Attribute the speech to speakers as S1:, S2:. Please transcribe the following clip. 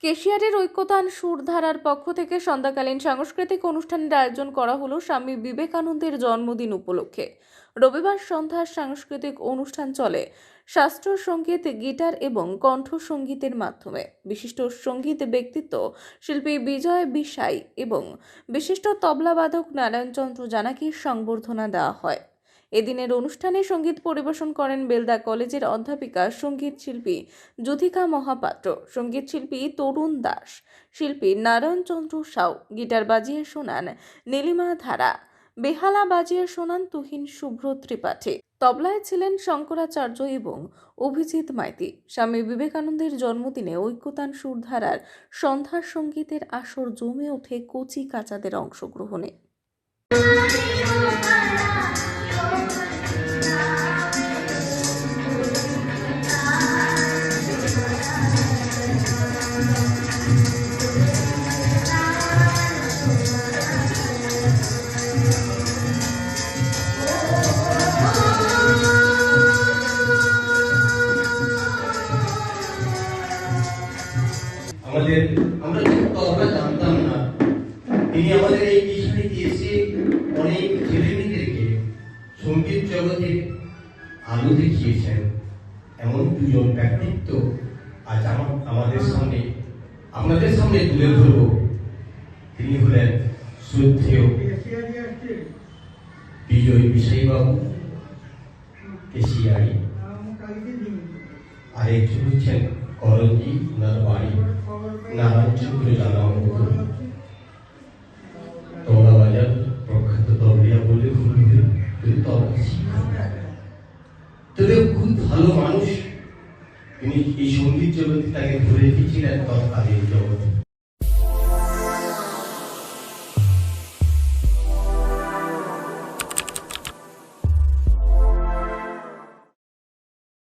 S1: কেশিয়ারের ঐক্যতান সুরধারার পক্ষ থেকে সন্ধ্যাকালীন সাংস্কৃতিক অনুষ্ঠানের আয়োজন করা হলো স্বামী বিবেকানন্দের জন্মদিন উপলক্ষে। রবিবার সন্ধ্যার সাংস্কৃতিক অনুষ্ঠান চলে শাস্ত্রীয় সঙ্গীত, গিটার এবং কণ্ঠসঙ্গীতের মাধ্যমে। বিশিষ্ট সঙ্গীত ব্যক্তিত্ব শিল্পী বিজয় বিশাই এবং বিশিষ্ট তবলাবাদক নারায়ণচন্দ্র জানাকির সংবর্ধনা দেওয়া হয়। এদিনের অনুষ্ঠানে সঙ্গীত পরিবেশন করেন বেলদা কলেজের অধ্যাপিকা সঙ্গীত শিল্পী যুথিকা মহাপাত্র, সঙ্গীত শিল্পী তরুণ দাস, শিল্পী নারায়ণচন্দ্র সাউ, গিটার বাজিয়ে শোনান নীলিমা ধারা, বেহালা বাজিয়ে শোনান তুহিন শুভ্র ত্রিপাঠী, তবলায় ছিলেন শঙ্করাচার্য এবং অভিজিৎ মাইতি। স্বামী বিবেকানন্দের জন্মদিনে ঐক্যতান সুরধারার সন্ধ্যার সঙ্গীতের আসর জমে ওঠে কচি কাচাদের অংশগ্রহণে।
S2: আমরা কিন্তু আমরা জানতাম না তিনি আমাদের এই বিষয়টি এসে অনেক ছেলেমেয়েদেরকে সঙ্গীত জগতে আলো দেখিয়েছেন। এমন দুজন ব্যক্তিত্ব আজ আমাদের সামনে আপনাদের সামনে তুলে ধরব। তিনি হলেন শ্রদ্ধেয় বিজয় বিশাই বাবু কেশিয়ারি, আরেকজন হচ্ছেন করঞ্জি, ওনার বাড়ি নারায়ণচন্দ্র জানাও তবলা বাজার প্রখ্যাত তবলিয়া বলে ভুল হবে, কিন্তু তবলা শিক্ষক তবে খুব ভালো মানুষ। তিনি এই সঙ্গীত জগতে তাকে ধরে রেখেছিলেন তৎকালীন